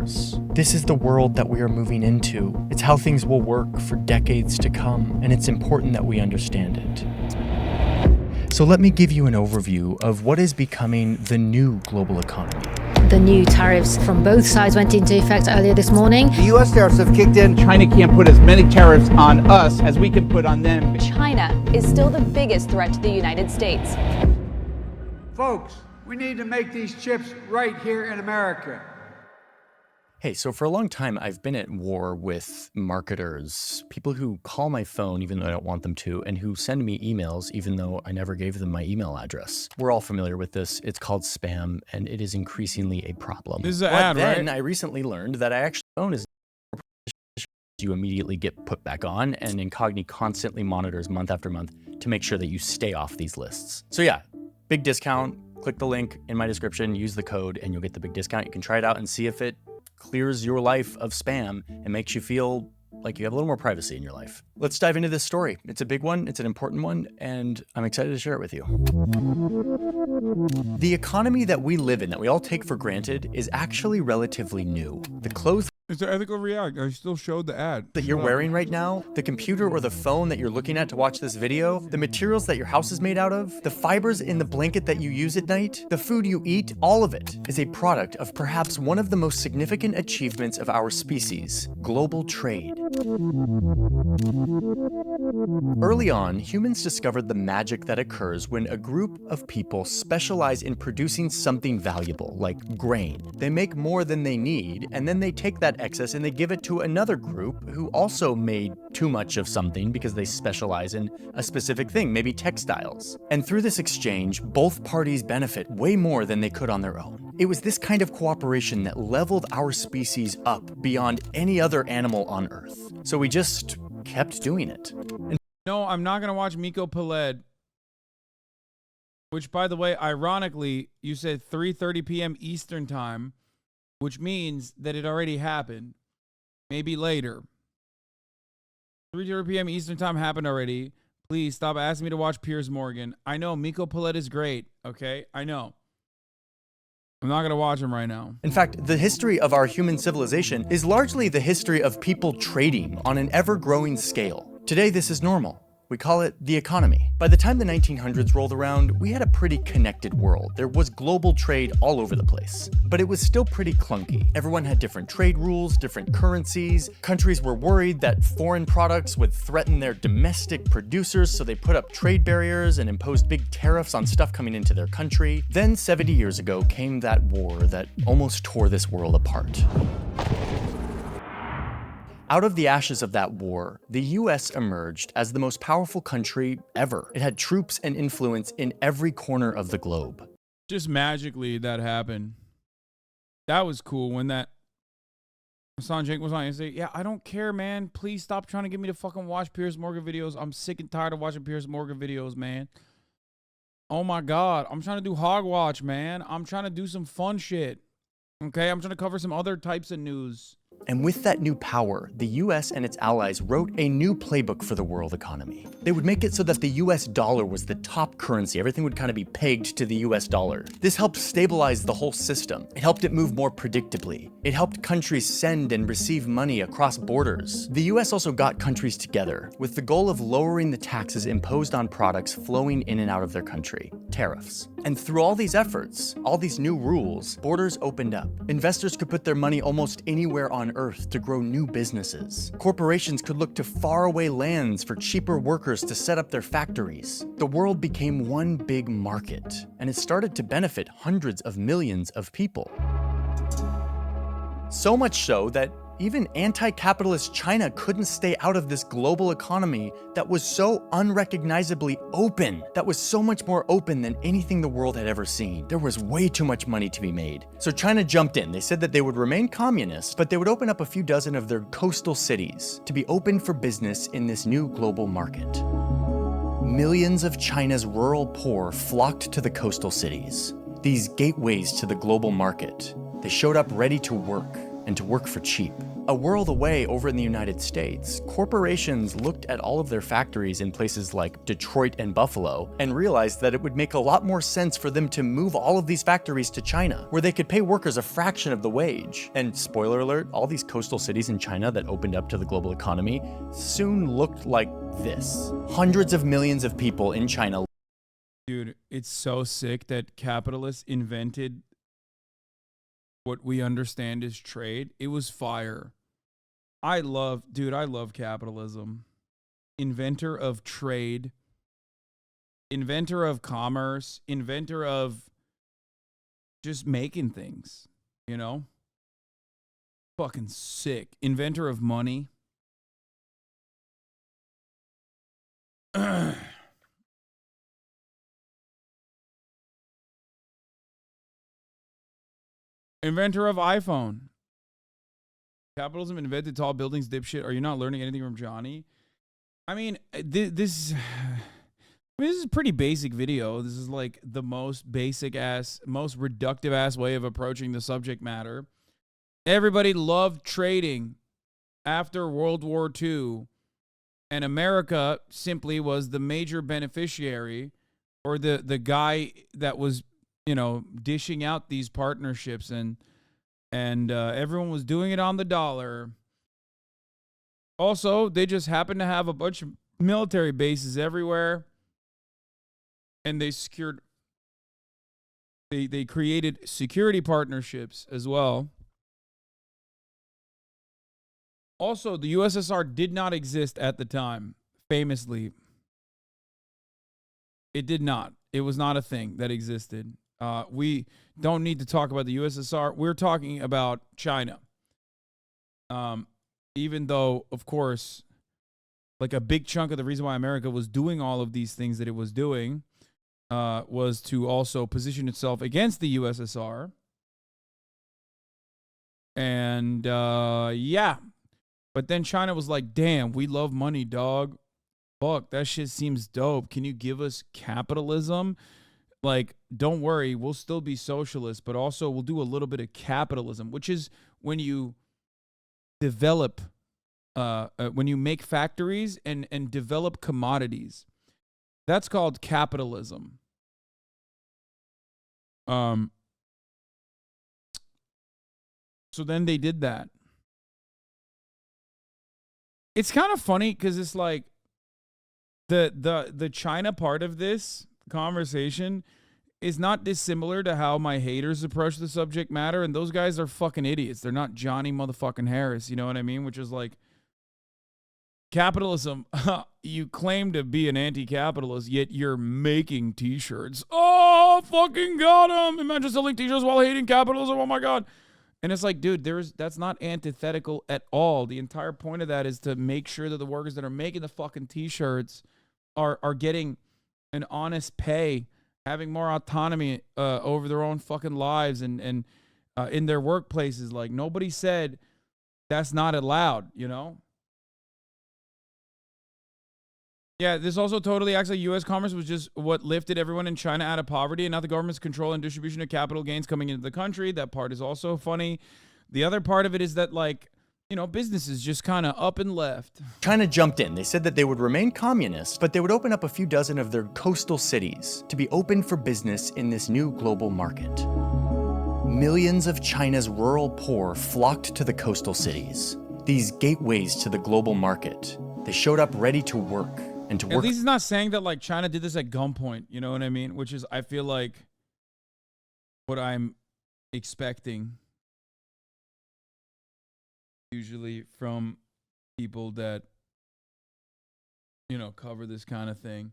wars. This is the world that we are moving into. It's how things will work for decades to come, and it's important that we understand it. So let me give you an overview of what is becoming the new global economy. The new tariffs from both sides went into effect earlier this morning. The U.S. tariffs have kicked in. China can't put as many tariffs on us as we can put on them. China is still the biggest threat to the United States. Folks, we need to make these chips right here in America. Hey, so for a long time, I've been at war with marketers, people who call my phone even though I don't want them to, and who send me emails even though I never gave them my email address. We're all familiar with this. It's called spam, and it is increasingly a problem. This is an but ad, then right? I recently learned that phone is you immediately get put back on, and Incogni constantly monitors month after month to make sure that you stay off these lists. So yeah, big discount. Click the link in my description, use the code, and you'll get the big discount. You can try it out and see if it clears your life of spam and makes you feel like you have a little more privacy in your life. Let's dive into this story. It's a big one, it's an important one, and I'm excited to share it with you. The economy that we live in, that we all take for granted, is actually relatively new. The clothes It's an ethical react. I still showed the ad. that you're wearing right now, the computer or the phone that you're looking at to watch this video, the materials that your house is made out of, the fibers in the blanket that you use at night, the food you eat, all of it is a product of perhaps one of the most significant achievements of our species, global trade. Early on, humans discovered the magic that occurs when a group of people specialize in producing something valuable, like grain. They make more than they need, and then they take that excess and they give it to another group who also made too much of something because they specialize in a specific thing, maybe textiles. And through this exchange, both parties benefit way more than they could on their own. It was this kind of cooperation that leveled our species up beyond any other animal on Earth. So we just kept doing it. No, I'm not going to watch Miko Peled. Which, by the way, ironically, you said 3:30 p.m. Eastern time, which means that it already happened. Maybe later. 3:30 p.m. Eastern time happened already. Please stop asking me to watch Piers Morgan. I know Miko Peled is great, okay? I know. I'm not going to watch him right now. In fact, the history of our human civilization is largely the history of people trading on an ever-growing scale. Today, this is normal. We call it the economy. By the time the 1900s rolled around, we had a pretty connected world. There was global trade all over the place, but it was still pretty clunky. Everyone had different trade rules, different currencies. Countries were worried that foreign products would threaten their domestic producers, so they put up trade barriers and imposed big tariffs on stuff coming into their country. Then 70 years ago came that war that almost tore this world apart. Out of the ashes of that war, the US emerged as the most powerful country ever. It had troops and influence in every corner of the globe. Just magically that happened. That was cool when that Hasan Jake was on and say, yeah, I don't care, man. Please stop trying to get me to fucking watch Piers Morgan videos. I'm sick and tired of watching Piers Morgan videos, man. Oh my God. I'm trying to do Hogwatch, man. I'm trying to do some fun shit. Okay, I'm trying to cover some other types of news. And with that new power, the US and its allies wrote a new playbook for the world economy. They would make it so that the US dollar was the top currency. Everything would kind of be pegged to the US dollar. This helped stabilize the whole system. It helped it move more predictably. It helped countries send and receive money across borders. The US also got countries together with the goal of lowering the taxes imposed on products flowing in and out of their country, tariffs. And through all these efforts, all these new rules, borders opened up. Investors could put their money almost anywhere on Earth to grow new businesses. Corporations could look to faraway lands for cheaper workers to set up their factories. The world became one big market, and it started to benefit hundreds of millions of people. So much so that even anti-capitalist China couldn't stay out of this global economy that was so unrecognizably open, that was so much more open than anything the world had ever seen. There was way too much money to be made. So China jumped in. They said that they would remain communist, but they would open up a few dozen of their coastal cities to be open for business in this new global market. Millions of China's rural poor flocked to the coastal cities, these gateways to the global market. They showed up ready to work. and to work for cheap. A world away over in the United States, corporations looked at all of their factories in places like Detroit and Buffalo and realized that it would make a lot more sense for them to move all of these factories to China, where they could pay workers a fraction of the wage. And spoiler alert, all these coastal cities in China that opened up to the global economy soon looked like this. Hundreds of millions of people in China. Dude, it's so sick that capitalists invented what we understand as trade. It was fire. I love capitalism. Inventor of trade, inventor of commerce, inventor of just making things, you know? Fucking sick. Inventor of money. Inventor of iPhone. Capitalism invented tall buildings, dipshit. Are you not learning anything from Johnny? I mean, this is a pretty basic video. This is like the most basic ass, most reductive ass way of approaching the subject matter. Everybody loved trading after World War II, and America simply was the major beneficiary, or the guy that was, you know, dishing out these partnerships, and everyone was doing it on the dollar. Also, they just happened to have a bunch of military bases everywhere, and they created security partnerships as well. Also, the USSR did not exist at the time, famously. It did not. It was not a thing that existed. We don't need to talk about the USSR. We're talking about China. Even though, of course, like a big chunk of the reason why America was doing all of these things that it was doing was to also position itself against the USSR. And yeah. But then China was like, damn, we love money, dog. Fuck, that shit seems dope. Can you give us capitalism? Like, don't worry, we'll still be socialist, but also we'll do a little bit of capitalism, which is when you develop, when you make factories and develop commodities. That's called capitalism. So then they did that. It's kind of funny because it's like the China part of this conversation is not dissimilar to how my haters approach the subject matter, and those guys are fucking idiots. They're not Johnny motherfucking Harris, you know what I mean? Which is like, capitalism, you claim to be an anti-capitalist, yet you're making t-shirts. Oh, fucking got him! Imagine selling t-shirts while hating capitalism, oh my god. And it's like, dude, that's not antithetical at all. The entire point of that is to make sure that the workers that are making the fucking t-shirts are getting an honest pay, having more autonomy over their own fucking lives and in their workplaces. Like, nobody said that's not allowed, you know? Yeah, this also totally acts like U.S. commerce was just what lifted everyone in China out of poverty and not the government's control and distribution of capital gains coming into the country. That part is also funny. The other part of it is that, like, you know, businesses just kind of up and left. China jumped in. They said that they would remain communist, but they would open up a few dozen of their coastal cities to be open for business in this new global market. Millions of China's rural poor flocked to the coastal cities, these gateways to the global market. They showed up ready to work. And to work. At least he's not saying that like China did this at gunpoint, you know what I mean? Which is, I feel like, what I'm expecting usually from people that, you know, cover this kind of thing.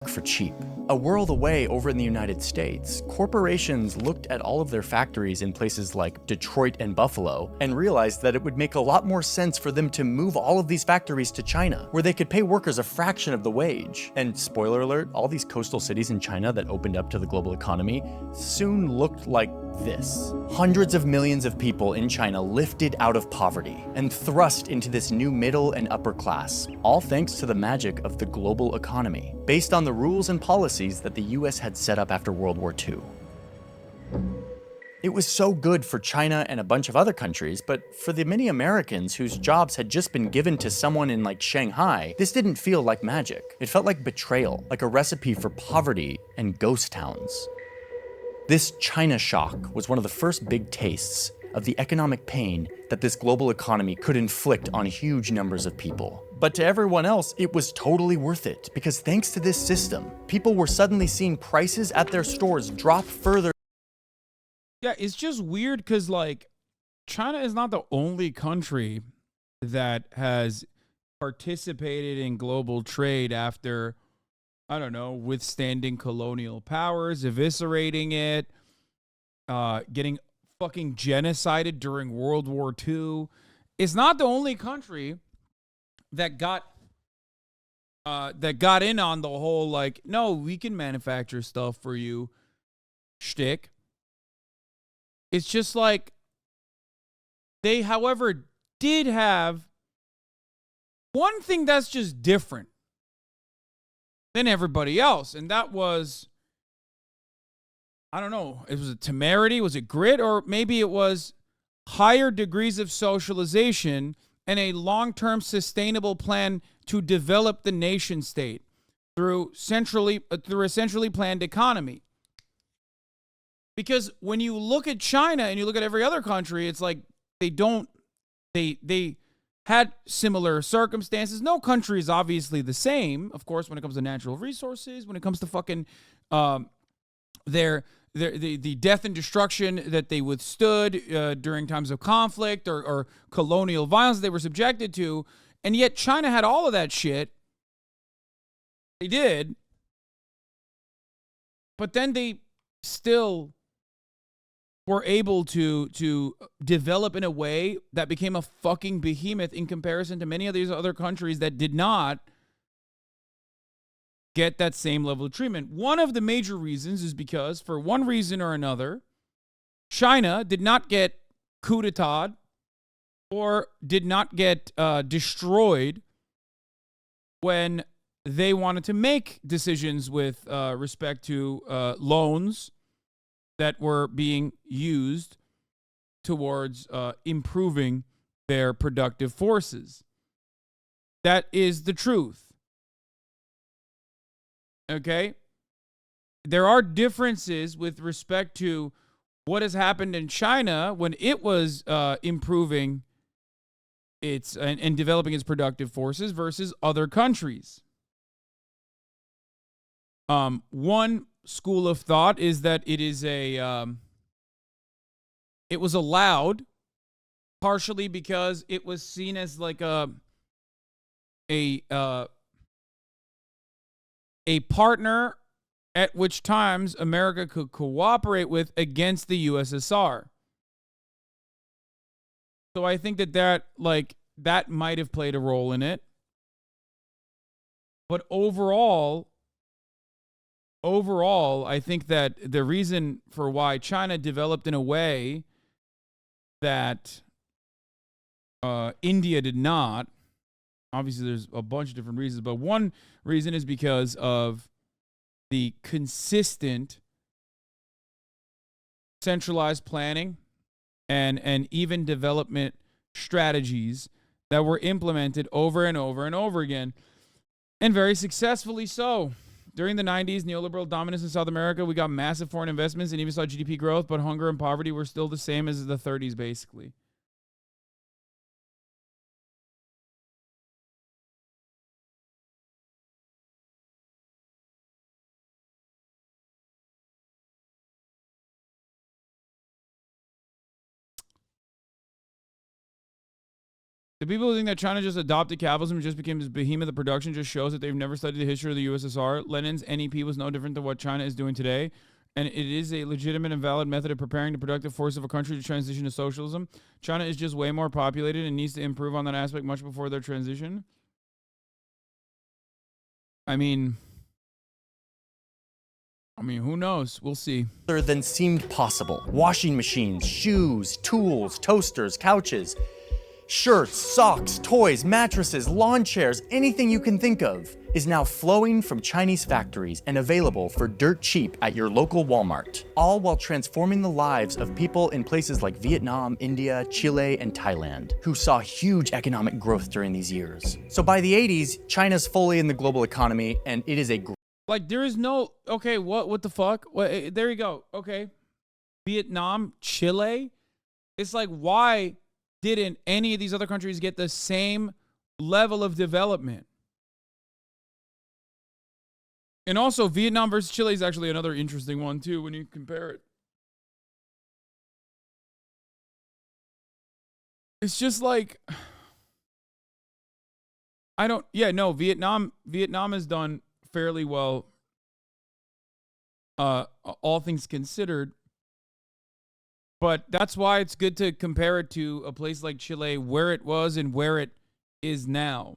For cheap. A world away over in the United States, corporations looked at all of their factories in places like Detroit and Buffalo and realized that it would make a lot more sense for them to move all of these factories to China, where they could pay workers a fraction of the wage. And spoiler alert, all these coastal cities in China that opened up to the global economy soon looked like this. Hundreds of millions of people in China lifted out of poverty and thrust into this new middle and upper class, all thanks to the magic of the global economy, based on the rules and policies that the US had set up after World War II. It was so good for China and a bunch of other countries, but for the many Americans whose jobs had just been given to someone in like Shanghai, this didn't feel like magic. It felt like betrayal, like a recipe for poverty and ghost towns. This China shock was one of the first big tastes of the economic pain that this global economy could inflict on huge numbers of people. But to everyone else, it was totally worth it, because thanks to this system, people were suddenly seeing prices at their stores drop further. Yeah, it's just weird because, like, China is not the only country that has participated in global trade after, I don't know, withstanding colonial powers, eviscerating it, getting fucking genocided during World War II. It's not the only country that got in on the whole, like, no, we can manufacture stuff for you shtick. It's just like they, however, did have one thing that's just different than everybody else. And that was, I don't know, it was a temerity, was it grit, or maybe it was higher degrees of socialization and a long-term sustainable plan to develop the nation state through a centrally planned economy. Because when you look at China and you look at every other country, it's like they had similar circumstances. No country is obviously the same, of course, when it comes to natural resources, when it comes to fucking the death and destruction that they withstood during times of conflict or colonial violence they were subjected to. And yet China had all of that shit. They did. But then they still were able to develop in a way that became a fucking behemoth in comparison to many of these other countries that did not get that same level of treatment. One of the major reasons is because, for one reason or another, China did not get coup d'etat or did not get destroyed when they wanted to make decisions with respect to loans that were being used towards improving their productive forces. That is the truth. Okay? There are differences with respect to what has happened in China when it was improving its and developing its productive forces versus other countries. One school of thought is that it is it was allowed partially because it was seen as like a partner at which times America could cooperate with against the USSR. So I think that might have played a role in it. But overall, I think that the reason for why China developed in a way that India did not, obviously there's a bunch of different reasons, but one reason is because of the consistent centralized planning and even development strategies that were implemented over and over and over again, and very successfully so. During the 90s, neoliberal dominance in South America, we got massive foreign investments and even saw GDP growth, but hunger and poverty were still the same as the 30s, basically. The people who think that China just adopted capitalism and just became this behemoth of production just shows that they've never studied the history of the USSR. Lenin's NEP was no different than what China is doing today, and it is a legitimate and valid method of preparing the productive force of a country to transition to socialism. China is just way more populated and needs to improve on that aspect much before their transition. I mean, who knows? We'll see. Than seemed possible. Washing machines, shoes, tools, toasters, couches. Shirts, socks, toys, mattresses, lawn chairs, anything you can think of is now flowing from Chinese factories and available for dirt cheap at your local Walmart, all while transforming the lives of people in places like Vietnam, India, Chile, and Thailand, who saw huge economic growth during these years. So by the 80s, China's fully in the global economy, and it is a Like, there is no, okay, what the fuck? There you go. Okay. Vietnam, Chile. It's like, why didn't any of these other countries get the same level of development? And also, Vietnam versus Chile is actually another interesting one, too, when you compare it. It's just like, Vietnam has done fairly well, all things considered. But that's why it's good to compare it to a place like Chile, where it was and where it is now.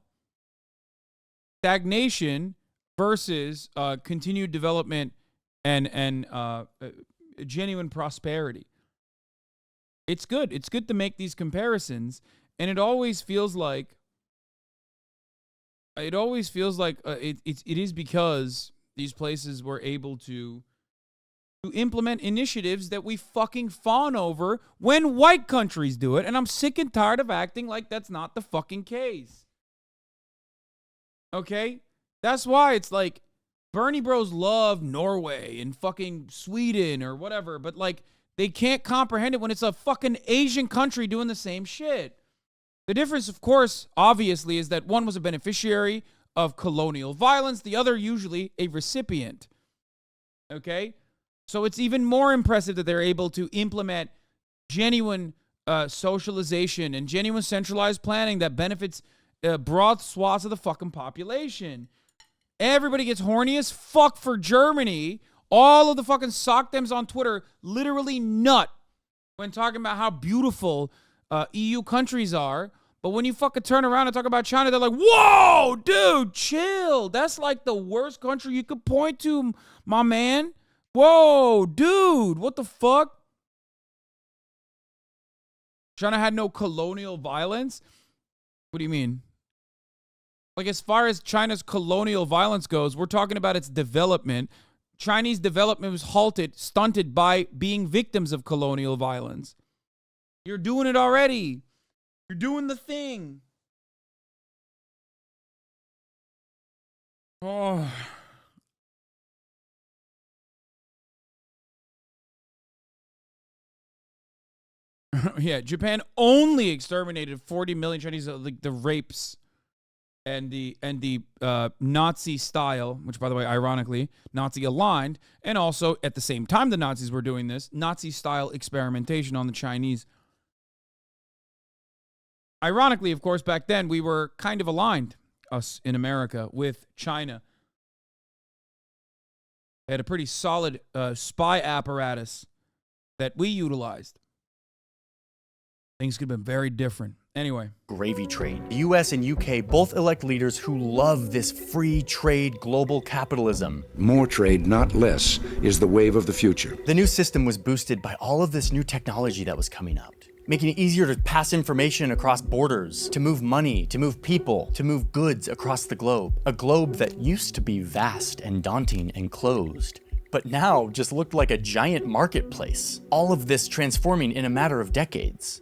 Stagnation versus continued development and genuine prosperity. It's good. It's good to make these comparisons, and it always feels like it is because these places were able to implement initiatives that we fucking fawn over when white countries do it, and I'm sick and tired of acting like that's not the fucking case. Okay? That's why it's like Bernie bros love Norway and fucking Sweden or whatever, but like they can't comprehend it when it's a fucking Asian country doing the same shit. The difference, of course, obviously, is that one was a beneficiary of colonial violence, the other usually a recipient. Okay? So it's even more impressive that they're able to implement genuine socialization and genuine centralized planning that benefits broad swaths of the fucking population. Everybody gets horny as fuck for Germany. All of the fucking sockdems on Twitter literally nut when talking about how beautiful EU countries are. But when you fucking turn around and talk about China, they're like, whoa, dude, chill. That's like the worst country you could point to, my man. Whoa, dude, what the fuck? China had no colonial violence? What do you mean? Like, as far as China's colonial violence goes, we're talking about its development. Chinese development was stunted by being victims of colonial violence. You're doing it already. You're doing the thing. Oh. Yeah, Japan only exterminated 40 million Chinese, like the rapes and the Nazi style, which, by the way, ironically, Nazi aligned, and also at the same time the Nazis were doing this, Nazi style experimentation on the Chinese. Ironically, of course, back then we were kind of aligned, us in America, with China. They had a pretty solid spy apparatus that we utilized. Things could have been very different. Anyway. Gravy trade. The US and UK both elect leaders who love this free trade global capitalism. More trade, not less, is the wave of the future. The new system was boosted by all of this new technology that was coming out, making it easier to pass information across borders, to move money, to move people, to move goods across the globe. A globe that used to be vast and daunting and closed, but now just looked like a giant marketplace. All of this transforming in a matter of decades.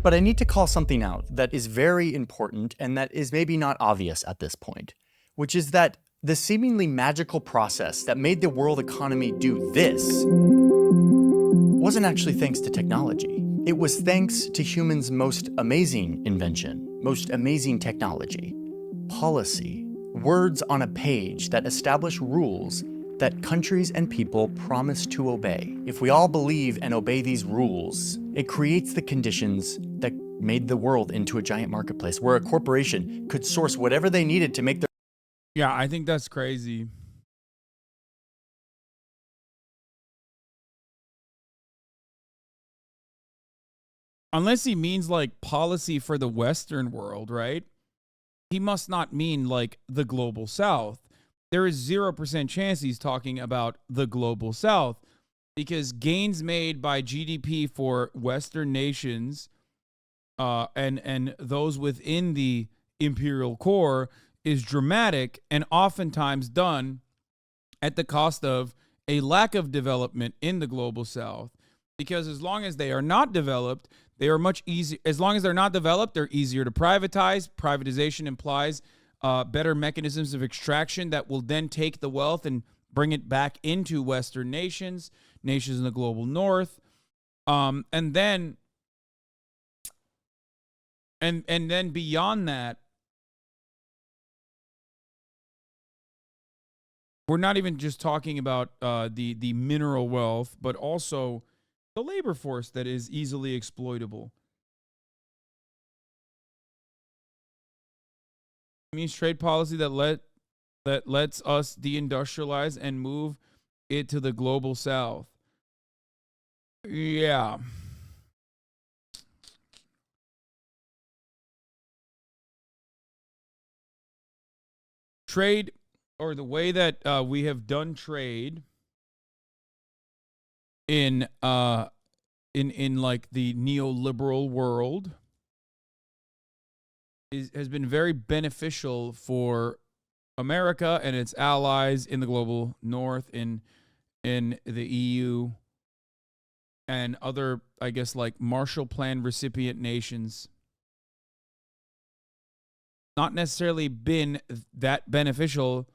But I need to call something out that is very important and that is maybe not obvious at this point, which is that the seemingly magical process that made the world economy do this wasn't actually thanks to technology. It was thanks to humans' most amazing invention, most amazing technology, policy, words on a page that establish rules that countries and people promise to obey. If we all believe and obey these rules, it creates the conditions that made the world into a giant marketplace where a corporation could source whatever they needed to make their... Yeah, I think that's crazy. Unless he means like policy for the Western world, right? He must not mean like the global South. There is 0% chance he's talking about the global South. because gains made by GDP for Western nations and those within the imperial core is dramatic and oftentimes done at the cost of a lack of development in the global south. Because as long as they are not developed, they are much easier. As long as they're not developed, they're easier to privatize. Privatization implies better mechanisms of extraction that will then take the wealth and bring it back into Western nations in the global north. And then beyond that, we're not even just talking about the mineral wealth, but also the labor force that is easily exploitable. It means trade policy that lets us deindustrialize and move it to the global south. Yeah. Trade, or the way that we have done trade in like the neoliberal world has been very beneficial for America and its allies in the global north, in the EU and other, I guess, like Marshall Plan recipient nations. Not necessarily been that beneficial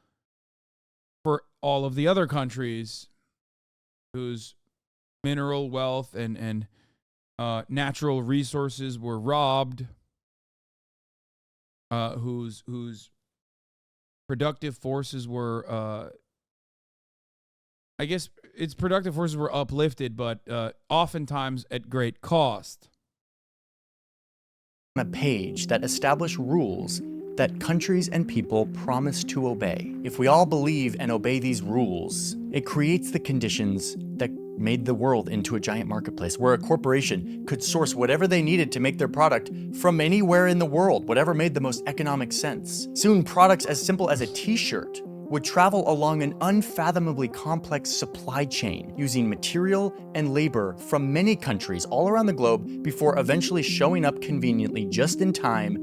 for all of the other countries whose mineral wealth and natural resources were robbed, whose productive forces were, I guess its productive forces were uplifted, but oftentimes at great cost. A page that establish rules that countries and people promise to obey. If we all believe and obey these rules, it creates the conditions that made the world into a giant marketplace where a corporation could source whatever they needed to make their product from anywhere in the world, whatever made the most economic sense. Soon, products as simple as a t-shirt would travel along an unfathomably complex supply chain using material and labor from many countries all around the globe before eventually showing up conveniently just in time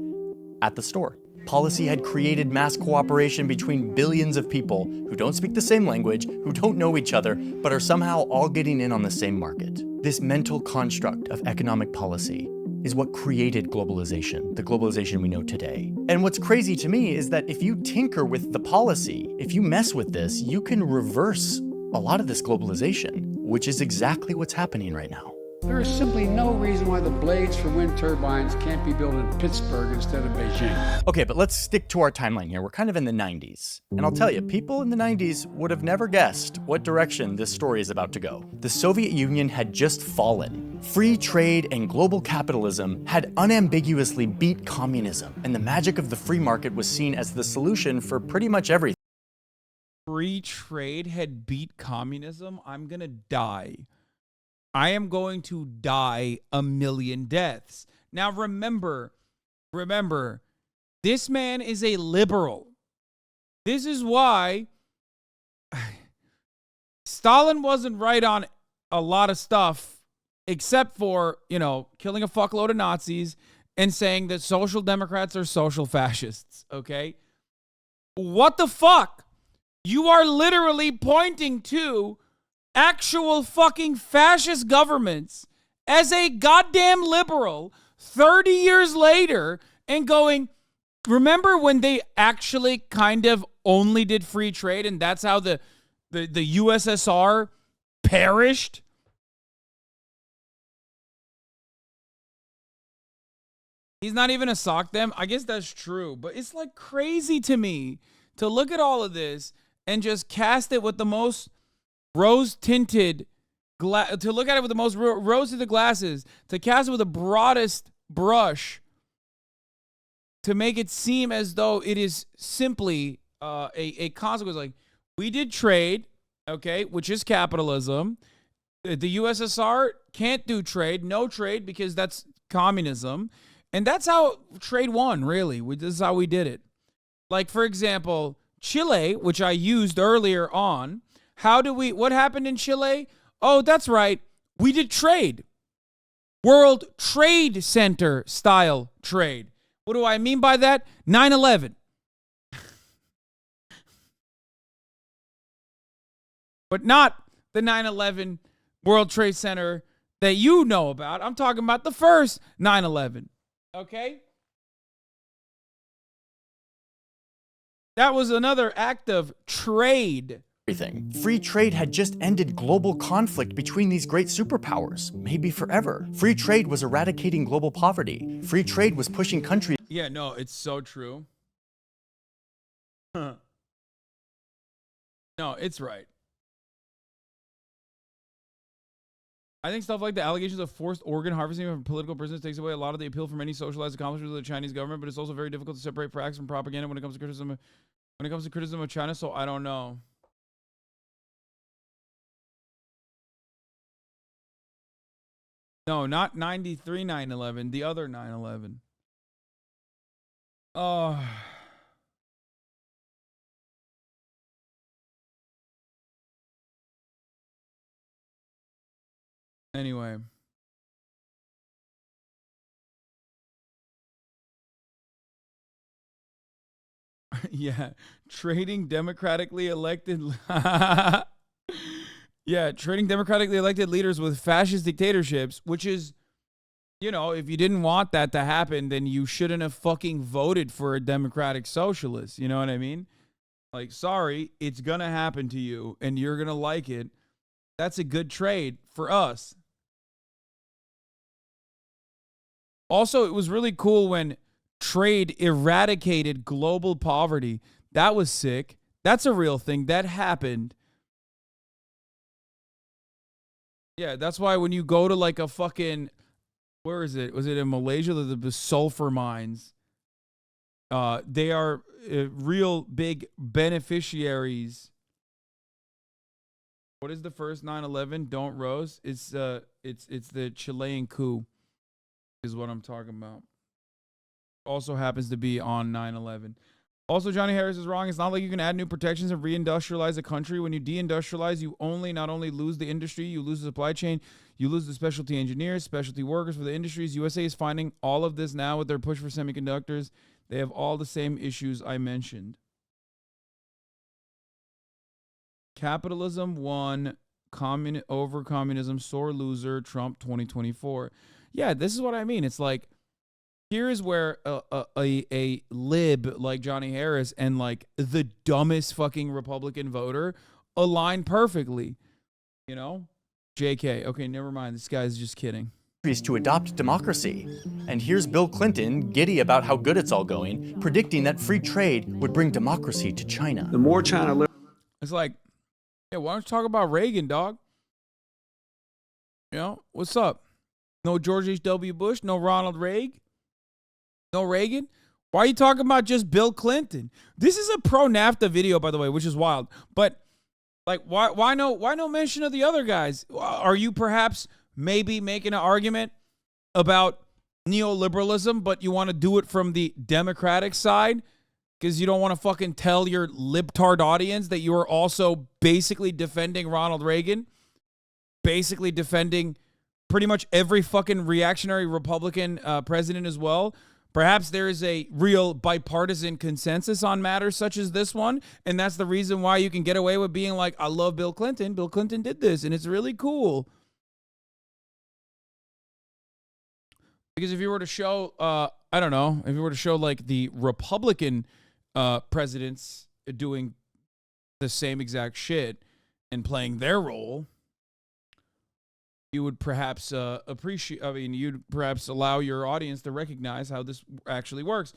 at the store. Policy had created mass cooperation between billions of people who don't speak the same language, who don't know each other, but are somehow all getting in on the same market. This mental construct of economic policy is what created globalization, the globalization we know today. And what's crazy to me is that if you tinker with the policy, if you mess with this, you can reverse a lot of this globalization, which is exactly what's happening right now. There is simply no reason why the blades for wind turbines can't be built in Pittsburgh instead of Beijing. Okay, but let's stick to our timeline here. We're kind of in the 90s. And I'll tell you, people in the 90s would have never guessed what direction this story is about to go. The Soviet Union had just fallen. Free trade and global capitalism had unambiguously beat communism, and the magic of the free market was seen as the solution for pretty much everything. Free trade had beat communism? I'm gonna die. I am going to die a million deaths. Now remember, this man is a liberal. This is why Stalin wasn't right on a lot of stuff, except for, killing a fuckload of Nazis and saying that social democrats are social fascists, okay? What the fuck? You are literally pointing to actual fucking fascist governments as a goddamn liberal 30 years later and going, remember when they actually kind of only did free trade and that's how the USSR perished? He's not even a sock them. I guess that's true, but it's like crazy to me to look at all of this and just cast it with the most rose-tinted to look at it with the most rose-tinted glasses, to cast it with the broadest brush, to make it seem as though it is simply a consequence. Like, we did trade, okay, which is capitalism. The USSR can't do trade, no trade, because that's communism. And that's how trade won, really. This is how we did it. Like, for example, Chile, which I used earlier on, what happened in Chile? Oh, that's right. We did trade. World Trade Center style trade. What do I mean by that? 9/11. But not the 9/11 World Trade Center that you know about. I'm talking about the first 9/11. Okay? That was another act of trade. Everything. Free trade had just ended global conflict between these great superpowers, maybe forever. Free trade was eradicating global poverty. Free trade was pushing countries. Yeah, no, it's so true. No, it's right. I think stuff like the allegations of forced organ harvesting from political prisoners takes away a lot of the appeal from many socialized accomplishments of the Chinese government, but it's also very difficult to separate facts from propaganda when it comes to criticism of China, so I don't know. No, not 93 9/11, the other 9/11. Oh. Anyway. Yeah, trading democratically elected Yeah, trading democratically elected leaders with fascist dictatorships, which is, you know, if you didn't want that to happen, then you shouldn't have fucking voted for a democratic socialist. You know what I mean? Like, sorry, it's gonna happen to you and you're gonna like it. That's a good trade for us. Also, it was really cool when trade eradicated global poverty. That was sick. That's a real thing. That happened. Yeah, that's why when you go to like a fucking, where is it? Was it in Malaysia? The sulfur mines. They are real big beneficiaries. What is the first 9/11? Don't Rose. It's the Chilean coup, is what I'm talking about. Also happens to be on 9/11. Also, Johnny Harris is wrong. It's not like you can add new protections and reindustrialize a country. When you deindustrialize, you not only lose the industry, you lose the supply chain, you lose the specialty engineers, specialty workers for the industries. USA is finding all of this now with their push for semiconductors. They have all the same issues I mentioned. Capitalism won, over communism, sore loser, Trump 2024. Yeah, this is what I mean. It's like, here is where a lib like Johnny Harris and like the dumbest fucking Republican voter align perfectly. You know? JK. Okay, never mind. This guy's just kidding. To adopt democracy. And here's Bill Clinton, giddy about how good it's all going, predicting that free trade would bring democracy to China. The more China It's like, yeah, why don't you talk about Reagan, dog? You know, what's up? No George H.W. Bush, no Ronald Reagan, no Reagan. Why are you talking about just Bill Clinton? This is a pro-NAFTA video, by the way, which is wild. But like, why no mention of the other guys? Are you perhaps maybe making an argument about neoliberalism, but you want to do it from the Democratic side because you don't want to fucking tell your libtard audience that you are also basically defending Ronald Reagan, basically defending pretty much every fucking reactionary Republican president as well. Perhaps there is a real bipartisan consensus on matters such as this one, and that's the reason why you can get away with being like, I love Bill Clinton. Bill Clinton did this, and it's really cool. Because if you were to show, I don't know, if you were to show like the Republican presidents doing the same exact shit and playing their role, you would perhaps you'd perhaps allow your audience to recognize how this actually works.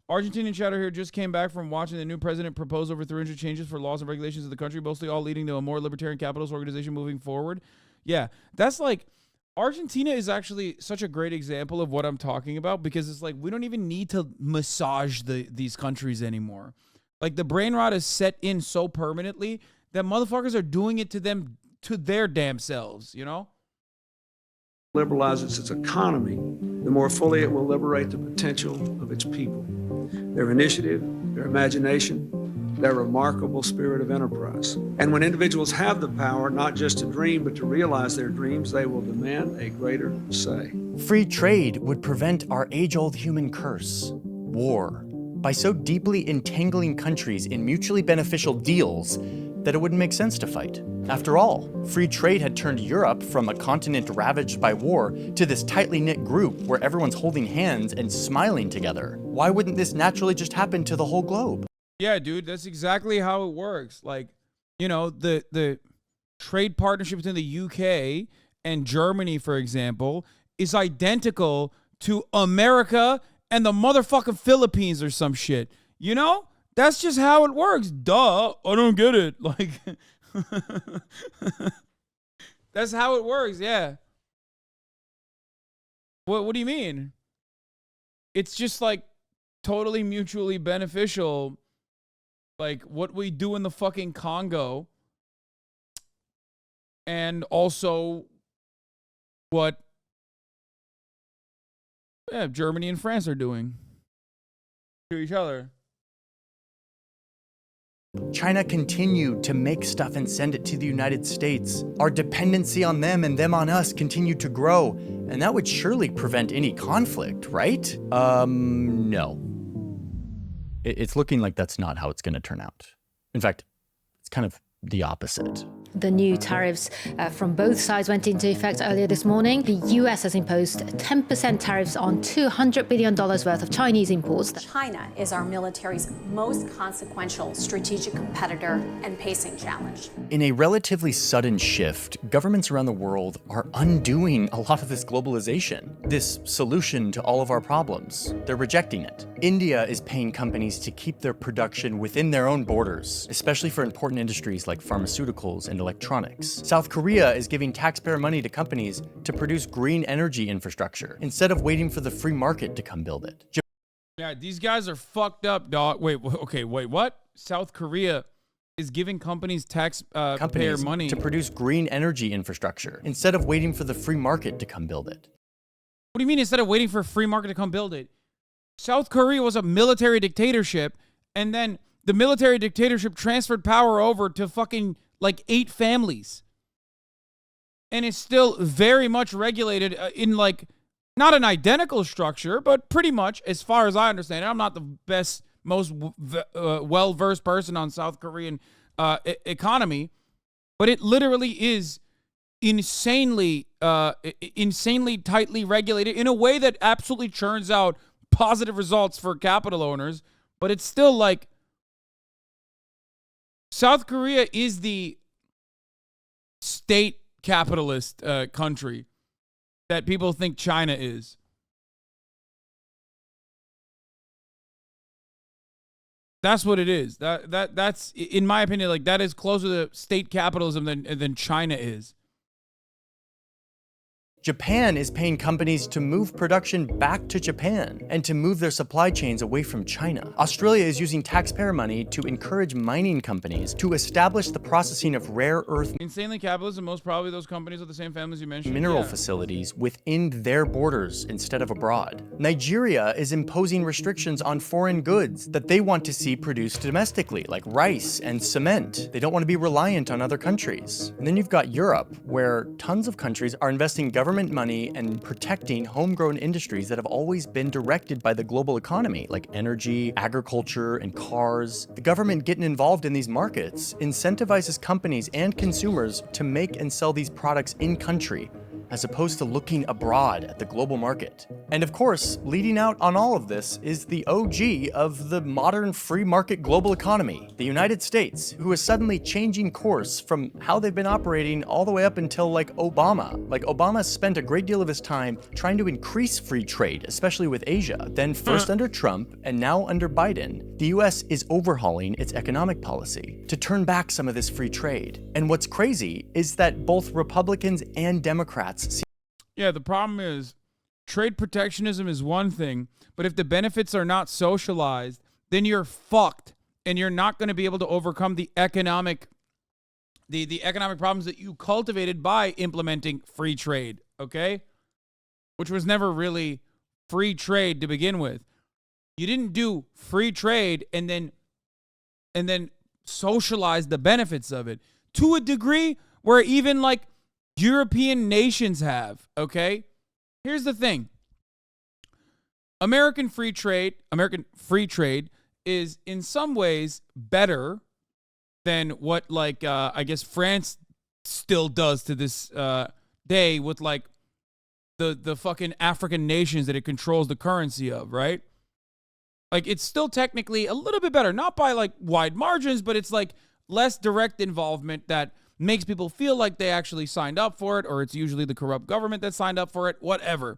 Argentinian chatter here just came back from watching the new president propose over 300 changes for laws and regulations of the country, mostly all leading to a more libertarian capitalist organization moving forward. Yeah, that's like, Argentina is actually such a great example of what I'm talking about, because it's like, we don't even need to massage these countries anymore. Like, the brain rot is set in so permanently that motherfuckers are doing it to them, to their damn selves, you know? Liberalizes its economy, the more fully it will liberate the potential of its people. Their initiative, their imagination, their remarkable spirit of enterprise. And when individuals have the power not just to dream, but to realize their dreams, they will demand a greater say. Free trade would prevent our age-old human curse, war, by so deeply entangling countries in mutually beneficial deals that it wouldn't make sense to fight. After all, free trade had turned Europe from a continent ravaged by war to this tightly knit group where everyone's holding hands and smiling together. Why wouldn't this naturally just happen to the whole globe? Yeah, dude, that's exactly how it works. Like, you know, the trade partnership between the UK and Germany, for example, is identical to America and the motherfucking Philippines or some shit. You know? That's just how it works. Duh. I don't get it. Like, that's how it works. Yeah. What do you mean? It's just like totally mutually beneficial. Like what we do in the fucking Congo. And also what Germany and France are doing to each other. China continued to make stuff and send it to the United States. Our dependency on them and them on us continued to grow, and that would surely prevent any conflict, right? No. It's looking like that's not how it's going to turn out. In fact, it's kind of the opposite. The new tariffs from both sides went into effect earlier this morning. The US has imposed 10% tariffs on $200 billion worth of Chinese imports. China is our military's most consequential strategic competitor and pacing challenge. In a relatively sudden shift, governments around the world are undoing a lot of this globalization, this solution to all of our problems. They're rejecting it. India is paying companies to keep their production within their own borders, especially for important industries like pharmaceuticals and electronics. South Korea is giving taxpayer money to companies to produce green energy infrastructure instead of waiting for the free market to come build it. Yeah, these guys are fucked up, dog. Wait, what? South Korea is giving companies taxpayer money to produce green energy infrastructure instead of waiting for the free market to come build it. What do you mean instead of waiting for a free market to come build it? South Korea was a military dictatorship, and then the military dictatorship transferred power over to fucking like 8 families. And it's still very much regulated in like, not an identical structure, but pretty much, as far as I understand it. I'm not the best, most well-versed person on South Korean economy, but it literally is insanely tightly regulated in a way that absolutely churns out positive results for capital owners. But it's still like, South Korea is the state capitalist country that people think China is. That's what it is. That's in my opinion, like that is closer to state capitalism than China is. Japan is paying companies to move production back to Japan and to move their supply chains away from China. Australia is using taxpayer money to encourage mining companies to establish the processing of rare earth Insanely capitalism, most probably those companies are the same families you mentioned. mineral facilities within their borders instead of abroad. Nigeria is imposing restrictions on foreign goods that they want to see produced domestically, like rice and cement. They don't want to be reliant on other countries. And then you've got Europe, where tons of countries are investing government money and protecting homegrown industries that have always been directed by the global economy, like energy, agriculture, and cars. The government getting involved in these markets incentivizes companies and consumers to make and sell these products in country, as opposed to looking abroad at the global market. And of course, leading out on all of this is the OG of the modern free market global economy, the United States, who is suddenly changing course from how they've been operating all the way up until like Obama. Like Obama spent a great deal of his time trying to increase free trade, especially with Asia. Then first under Trump and now under Biden, the US is overhauling its economic policy to turn back some of this free trade. And what's crazy is that both Republicans and Democrats. Yeah, the problem is trade protectionism is one thing, but if the benefits are not socialized, then you're fucked, and you're not going to be able to overcome the economic problems that you cultivated by implementing free trade, okay? Which was never really free trade to begin with. You didn't do free trade and then and then socialize the benefits of it to a degree where even like European nations have, okay? Here's the thing. American free trade is in some ways better than what like I guess France still does to this day with like the fucking African nations that it controls the currency of, right? Like it's still technically a little bit better, not by like wide margins, but it's like less direct involvement that makes people feel like they actually signed up for it, or it's usually the corrupt government that signed up for it, whatever.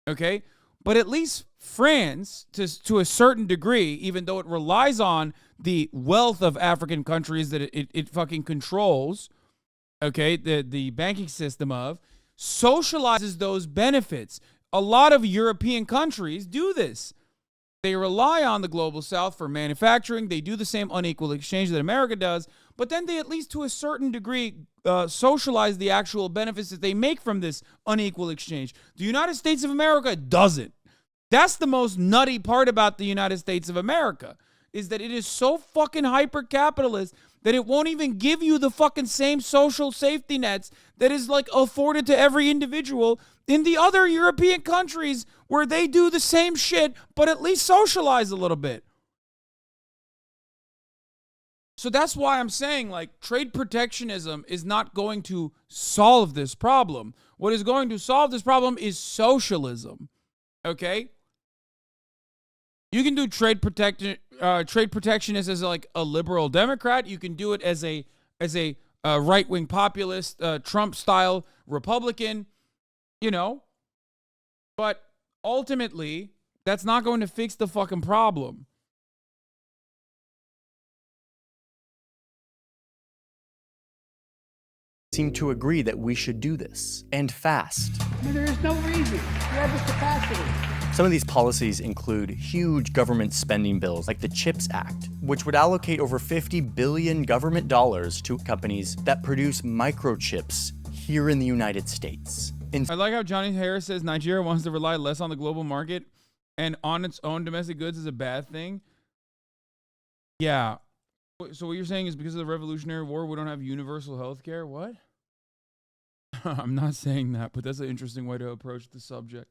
Okay? But at least France, to a certain degree, even though it relies on the wealth of African countries that it fucking controls, okay, the banking system of, socializes those benefits. A lot of European countries do this. They rely on the global south for manufacturing. They do the same unequal exchange that America does, but then they, at least to a certain degree, socialize the actual benefits that they make from this unequal exchange. The United States of America doesn't. That's the most nutty part about the United States of America, is that it is so fucking hyper-capitalist that it won't even give you the fucking same social safety nets that is like afforded to every individual in the other European countries where they do the same shit, but at least socialize a little bit. So that's why I'm saying, like, trade protectionism is not going to solve this problem. What is going to solve this problem is socialism. Okay? You can do trade protectionist as like a liberal Democrat. You can do it as a right-wing populist, Trump-style Republican, you know. But ultimately, that's not going to fix the fucking problem. Seem to agree that we should do this, and fast. I mean, there is no reason. We have this capacity. Some of these policies include huge government spending bills like the CHIPS Act, which would allocate over $50 billion government dollars to companies that produce microchips here in the United States. I like how Johnny Harris says Nigeria wants to rely less on the global market and on its own domestic goods is a bad thing. Yeah. So what you're saying is because of the Revolutionary War, we don't have universal health care? What? I'm not saying that, but that's an interesting way to approach the subject.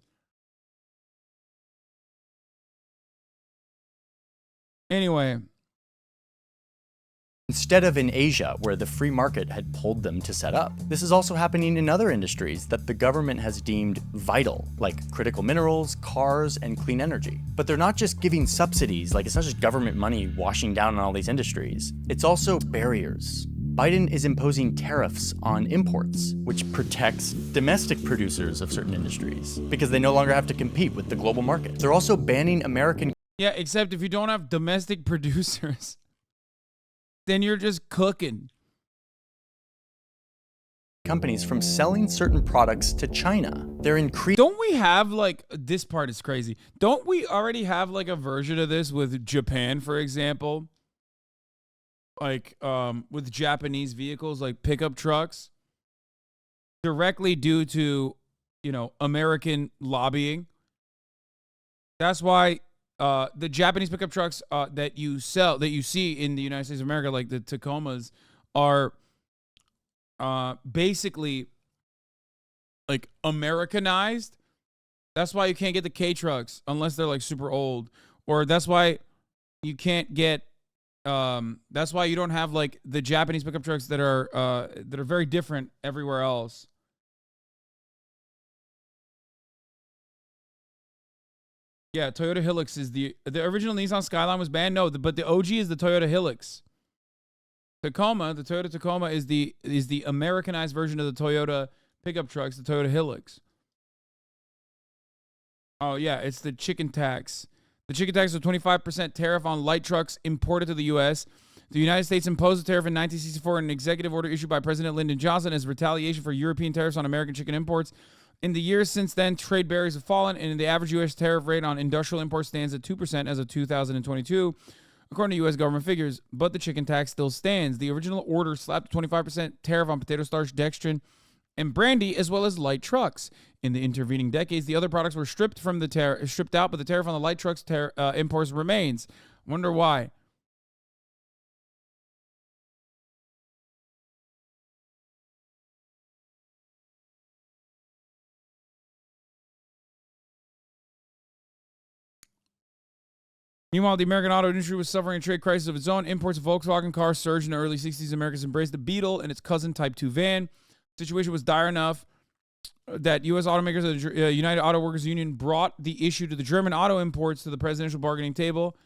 Anyway. Instead of in Asia, where the free market had pulled them to set up. This is also happening in other industries that the government has deemed vital, like critical minerals, cars, and clean energy. But they're not just giving subsidies, like it's not just government money washing down on all these industries. It's also barriers. Biden is imposing tariffs on imports, which protects domestic producers of certain industries, because they no longer have to compete with the global market. They're also banning American... Yeah, except if you don't have domestic producers, then you're just cooking. Companies from selling certain products to China. They're increasing... Don't we have, like, this part is crazy. Don't we already have, like, a version of this with Japan, for example? Like, with Japanese vehicles, like pickup trucks, directly due to, you know, American lobbying. That's why the Japanese pickup trucks that you see in the United States of America, like the Tacomas, are basically like Americanized. That's why you can't get the K trucks unless they're like super old, or that's why you can't get. That's why you don't have like the Japanese pickup trucks that are very different everywhere else. Yeah, Toyota Hilux is the original Nissan Skyline was banned. No, but the OG is the Toyota Hilux. Tacoma, the Toyota Tacoma is the Americanized version of the Toyota pickup trucks, the Toyota Hilux. Oh yeah, it's the chicken tax. The chicken tax is a 25% tariff on light trucks imported to the U.S. The United States imposed a tariff in 1964 in an executive order issued by President Lyndon Johnson as retaliation for European tariffs on American chicken imports. In the years since then, trade barriers have fallen, and the average U.S. tariff rate on industrial imports stands at 2% as of 2022, according to U.S. government figures. But the chicken tax still stands. The original order slapped a 25% tariff on potato starch, dextrin, and brandy, as well as light trucks. In the intervening decades, the other products were stripped out, but the tariff on the light trucks imports remains. Wonder why. Meanwhile, the American auto industry was suffering a trade crisis of its own. Imports of Volkswagen cars surged in the early 60s. Americans embraced the Beetle and its cousin Type 2 van. The situation was dire enough that U.S. automakers and the United Auto Workers Union brought the issue to the German auto imports to the presidential bargaining table.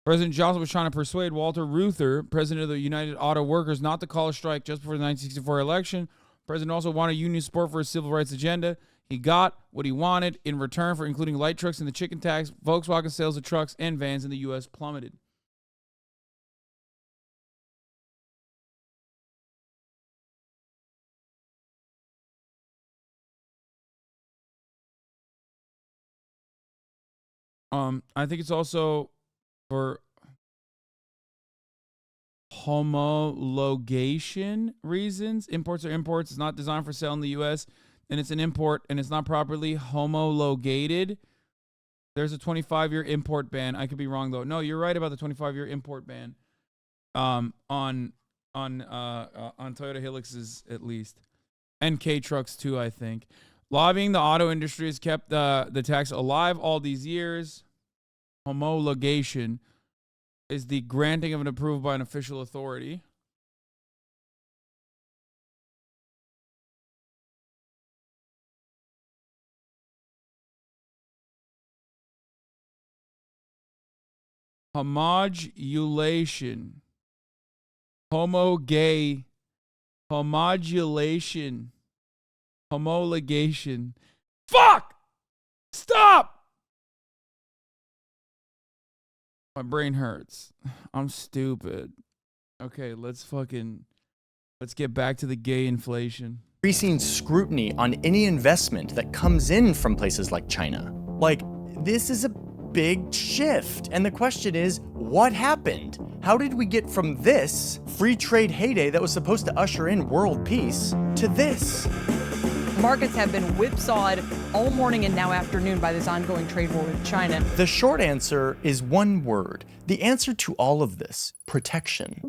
President Johnson was trying to persuade Walter Reuther, president of the United Auto Workers, not to call a strike just before the 1964 election. The president also wanted union support for his civil rights agenda. He got what he wanted in return for including light trucks in the chicken tax. Volkswagen sales of trucks and vans in the U.S. plummeted. I think it's also for homologation reasons. Imports are imports. It's not designed for sale in the U.S., and it's an import, and it's not properly homologated. There's a 25-year import ban. I could be wrong, though. No, you're right about the 25-year import ban on Toyota Hiluxes, at least. And K-Trucks, too, I think. Lobbying the auto industry has kept the tax alive all these years. Homologation is the granting of an approval by an official authority. Homogulation. Homogulation. Homologation. Fuck! Stop! My brain hurts. I'm stupid. Okay, let's get back to the gay inflation. Increasing scrutiny on any investment that comes in from places like China. Like, this is a big shift. And the question is, what happened? How did we get from this free trade heyday that was supposed to usher in world peace to this? Markets have been whipsawed all morning and now afternoon by this ongoing trade war with China. The short answer is one word. The answer to all of this: protection.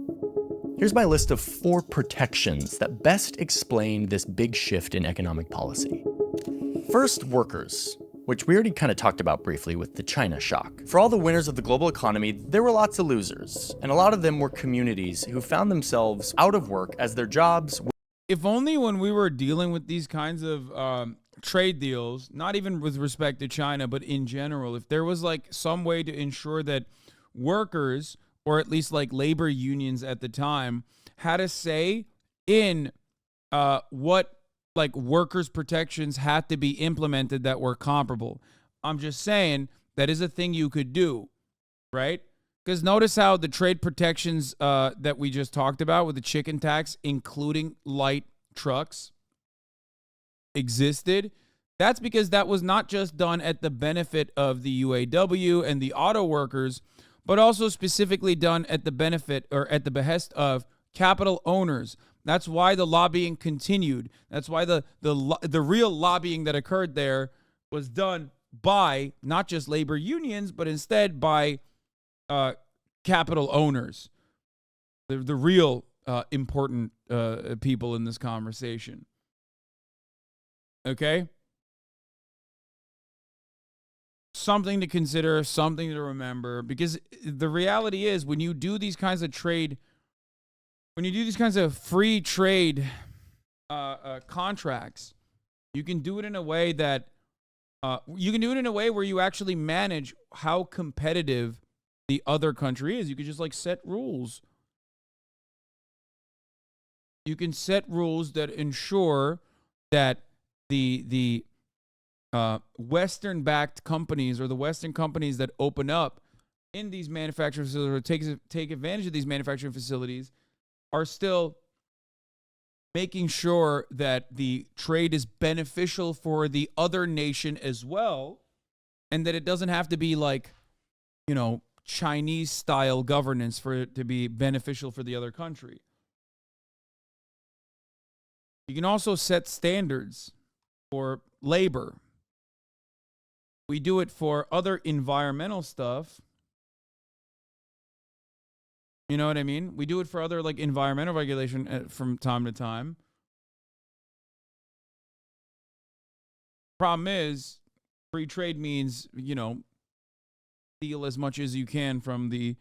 Here's my list of 4 protections that best explain this big shift in economic policy. First, workers, which we already kind of talked about briefly with the China shock. For all the winners of the global economy, there were lots of losers, and a lot of them were communities who found themselves out of work as their jobs. If only when we were dealing with these kinds of trade deals, not even with respect to China, but in general, if there was like some way to ensure that workers, or at least like labor unions at the time, had a say in what like workers' protections had to be implemented that were comparable. I'm just saying that is a thing you could do, right? Because notice how the trade protections that we just talked about with the chicken tax, including light trucks, existed. That's because that was not just done at the benefit of the UAW and the auto workers, but also specifically done at the benefit or at the behest of capital owners. That's why the lobbying continued. That's why the real lobbying that occurred there was done by not just labor unions, but instead by capital owners, the real important people in this conversation. Okay? Something to consider, something to remember, because the reality is when you do these kinds of trade, when you do these kinds of free trade contracts, you can do it in a way that where you actually manage how competitive the other country is. You could just like set rules. You can set rules that ensure that the Western-backed companies or the Western companies that open up in these manufacturing facilities or take advantage of these manufacturing facilities are still making sure that the trade is beneficial for the other nation as well, and that it doesn't have to be like, you know, Chinese-style governance for it to be beneficial for the other country. You can also set standards for labor. We do it for other environmental stuff. You know what I mean? We do it for other like environmental regulation from time to time. Problem is, free trade means, you know, steal as much as you can from the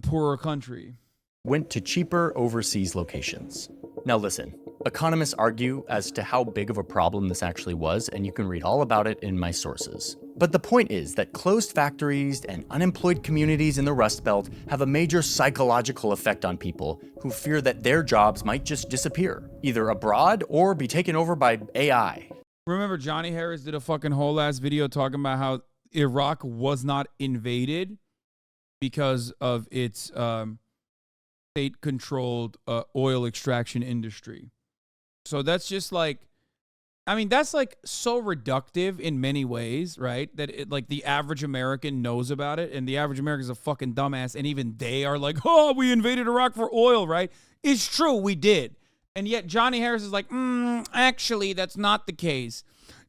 poorer country. Went to cheaper overseas locations. Now listen, economists argue as to how big of a problem this actually was, and you can read all about it in my sources. But the point is that closed factories and unemployed communities in the Rust Belt have a major psychological effect on people who fear that their jobs might just disappear, either abroad or be taken over by AI. Remember, Johnny Harris did a fucking whole ass video talking about how Iraq was not invaded because of its state-controlled oil extraction industry. So that's just like, I mean, that's like so reductive in many ways, right? That it, like the average American knows about it, and the average American's a fucking dumbass, and even they are like, oh, we invaded Iraq for oil, right? It's true, we did. And yet Johnny Harris is like, actually, that's not the case.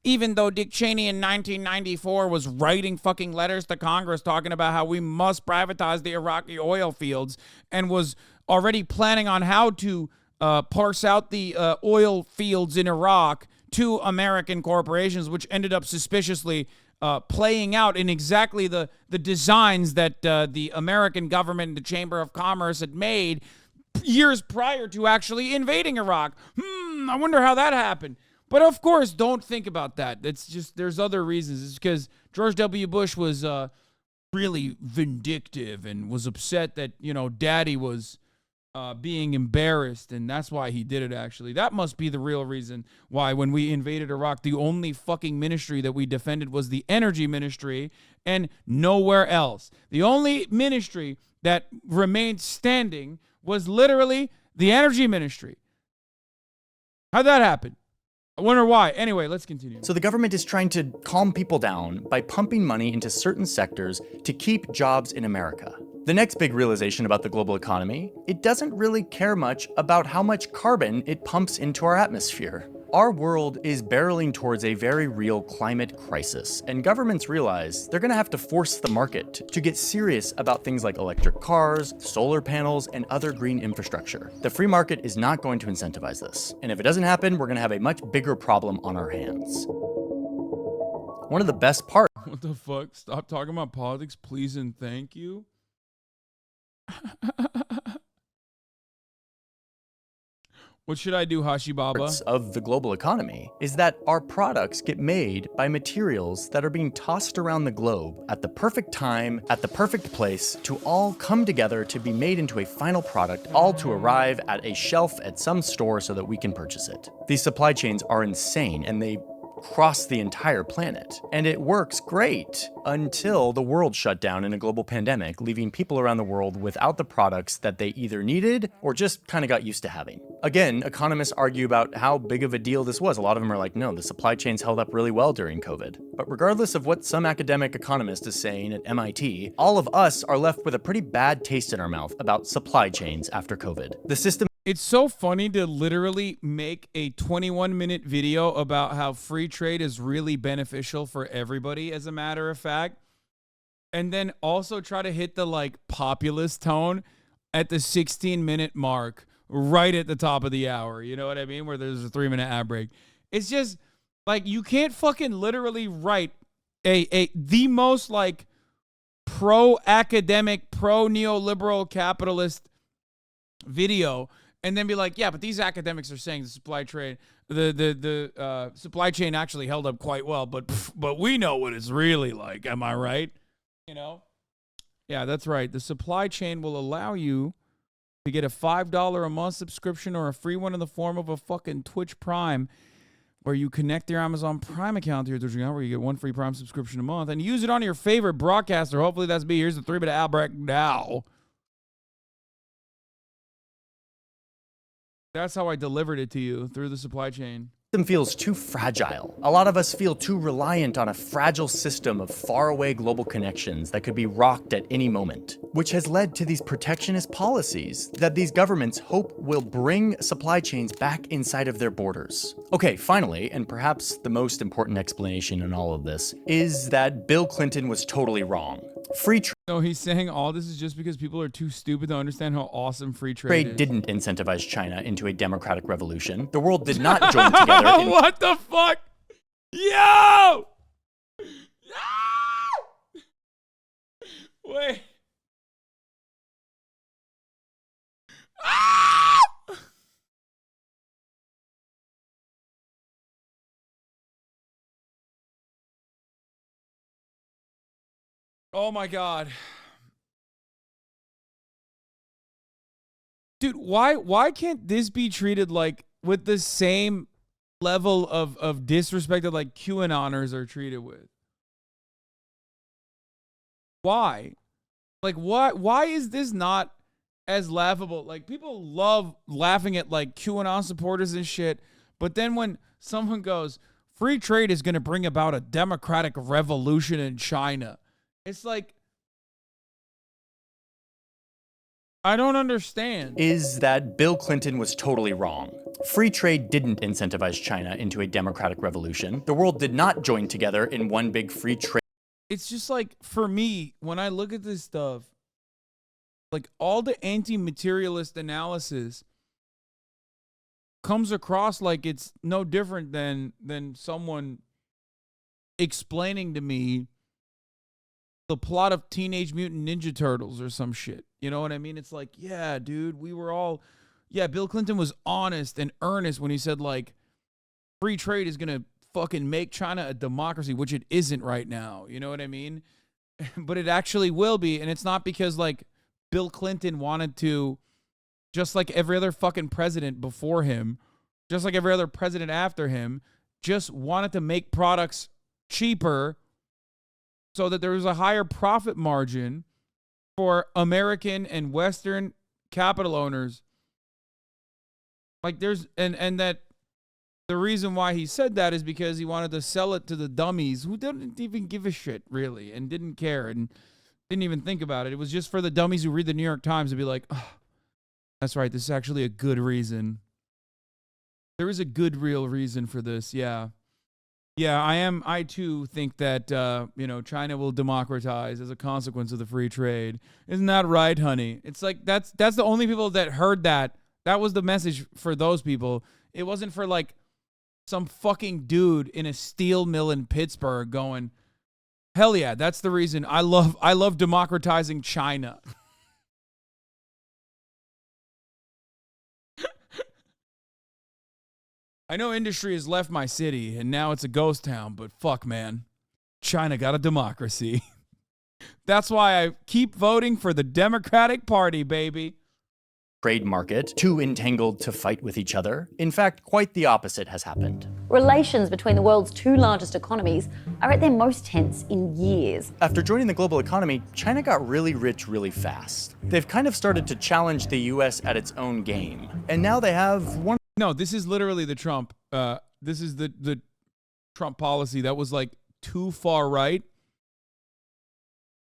Even though Dick Cheney in 1994 was writing fucking letters to Congress talking about how we must privatize the Iraqi oil fields and was already planning on how to parse out the oil fields in Iraq to American corporations, which ended up suspiciously playing out in exactly the designs that the American government and the Chamber of Commerce had made years prior to actually invading Iraq. I wonder how that happened. But of course, don't think about that. It's just, there's other reasons. It's because George W. Bush was really vindictive and was upset that, you know, daddy was being embarrassed, and that's why he did it, actually. That must be the real reason why when we invaded Iraq, the only fucking ministry that we defended was the energy ministry and nowhere else. The only ministry that remained standing was literally the energy ministry. How'd that happen? I wonder why. Anyway, let's continue. So the government is trying to calm people down by pumping money into certain sectors to keep jobs in America. The next big realization about the global economy, it doesn't really care much about how much carbon it pumps into our atmosphere. Our world is barreling towards a very real climate crisis, and governments realize they're gonna have to force the market to get serious about things like electric cars, solar panels, and other green infrastructure. The free market is not going to incentivize this, and if it doesn't happen, we're gonna have a much bigger problem on our hands. One of the best parts— What the fuck? Stop talking about politics, please and thank you. What should I do, Hashi Baba? Of the global economy is that our products get made by materials that are being tossed around the globe at the perfect time, at the perfect place, to all come together to be made into a final product, all to arrive at a shelf at some store so that we can purchase it. These supply chains are insane, and they cross the entire planet. And it works great until the world shut down in a global pandemic, leaving people around the world without the products that they either needed or just kind of got used to having. Again, economists argue about how big of a deal this was. A lot of them are like, no, the supply chains held up really well during COVID. But regardless of what some academic economist is saying at MIT, all of us are left with a pretty bad taste in our mouth about supply chains after COVID. The system— It's so funny to literally make a 21-minute video about how free trade is really beneficial for everybody, as a matter of fact, and then also try to hit the like populist tone at the 16-minute mark right at the top of the hour. You know what I mean? Where there's a 3-minute ad break. It's just like, you can't fucking literally write the most like pro-academic, pro-neoliberal capitalist video and then be like, yeah, but these academics are saying the supply chain, the supply chain actually held up quite well, but we know what it's really like. Am I right? You know? Yeah, that's right. The supply chain will allow you to get a $5 a month subscription or a free one in the form of a fucking Twitch Prime, where you connect your Amazon Prime account to your Twitch account, where you get one free Prime subscription a month and use it on your favorite broadcaster. Hopefully that's me. Here's the 3-minute ad break now. That's how I delivered it to you, through the supply chain. System feels too fragile. A lot of us feel too reliant on a fragile system of faraway global connections that could be rocked at any moment, which has led to these protectionist policies that these governments hope will bring supply chains back inside of their borders. Okay, finally, and perhaps the most important explanation in all of this, is that Bill Clinton was totally wrong. Free trade— So he's saying all this is just because people are too stupid to understand how awesome free trade is. didn't incentivize China into a democratic revolution. The world did not join together in— What the fuck? Yo! Oh my God. Dude, why can't this be treated like with the same level of disrespect that like QAnoners are treated with? Why? Like why is this not as laughable? Like people love laughing at like QAnon supporters and shit, but then when someone goes, free trade is going to bring about a democratic revolution in China, it's like, I don't understand. Is that Bill Clinton was totally wrong. Free trade didn't incentivize China into a democratic revolution. The world did not join together in one big free trade. It's just like, for me, when I look at this stuff, like all the anti-materialist analysis comes across like it's no different than someone explaining to me the plot of Teenage Mutant Ninja Turtles or some shit. You know what I mean? It's like, yeah, dude, Bill Clinton was honest and earnest when he said like free trade is going to fucking make China a democracy, which it isn't right now. You know what I mean? But it actually will be. And it's not because like Bill Clinton wanted to, just like every other fucking president before him, just like every other president after him, just wanted to make products cheaper so that there was a higher profit margin for American and Western capital owners. Like and that the reason why he said that is because he wanted to sell it to the dummies who didn't even give a shit, really, and didn't care and didn't even think about it. It was just for the dummies who read the New York Times to be like, oh, that's right, this is actually a good reason. There is a good, real reason for this, yeah. Yeah, I too think that, China will democratize as a consequence of the free trade. Isn't that right, honey? It's like, that's the only people that heard that. That was the message for those people. It wasn't for, like, some fucking dude in a steel mill in Pittsburgh going, hell yeah, that's the reason I love democratizing China. I know industry has left my city and now it's a ghost town, but fuck, man. China got a democracy. That's why I keep voting for the Democratic Party, baby. Trade market, too entangled to fight with each other. In fact, quite the opposite has happened. Relations between the world's two largest economies are at their most tense in years. After joining the global economy, China got really rich really fast. They've kind of started to challenge the US at its own game. And now they have one. No, this is literally the Trump. This is the Trump policy that was like too far right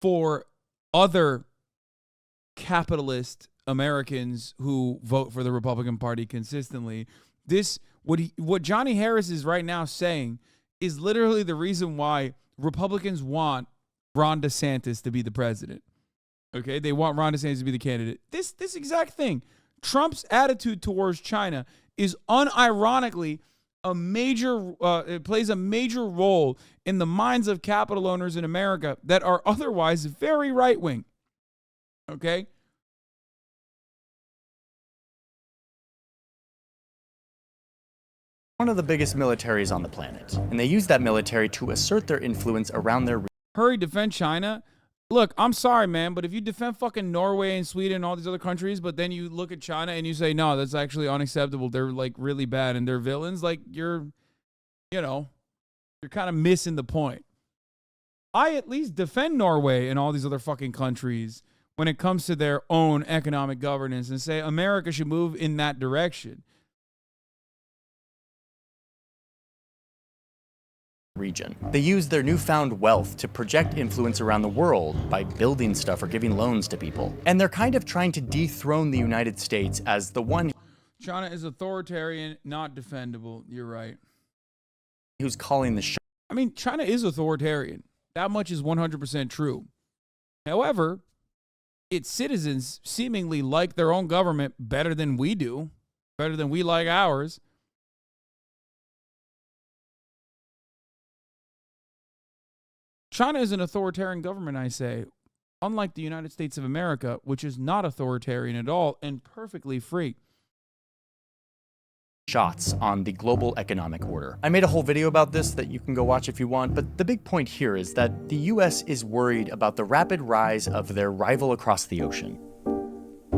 for other capitalist Americans who vote for the Republican Party consistently. What Johnny Harris is right now saying is literally the reason why Republicans want Ron DeSantis to be the president. Okay, they want Ron DeSantis to be the candidate. This exact thing. Trump's attitude towards China is unironically it plays a major role in the minds of capital owners in America that are otherwise very right-wing. Okay? One of the biggest militaries on the planet, and they use that military to assert their influence around their region. Hurry, defend China. Look, I'm sorry, man, but if you defend fucking Norway and Sweden and all these other countries, but then you look at China and you say, no, that's actually unacceptable. They're like really bad and they're villains. Like you're kind of missing the point. I at least defend Norway and all these other fucking countries when it comes to their own economic governance and say America should move in that direction. Region. They use their newfound wealth to project influence around the world by building stuff or giving loans to people. And they're kind of trying to dethrone the United States as the one. China is authoritarian, not defendable. You're right. Who's calling the shots. I mean, China is authoritarian. That much is 100% true. However, its citizens seemingly like their own government better than we do, better than we like ours. China is an authoritarian government, I say, unlike the United States of America, which is not authoritarian at all and perfectly free. shots on the global economic order. I made a whole video about this that you can go watch if you want, but the big point here is that the US is worried about the rapid rise of their rival across the ocean.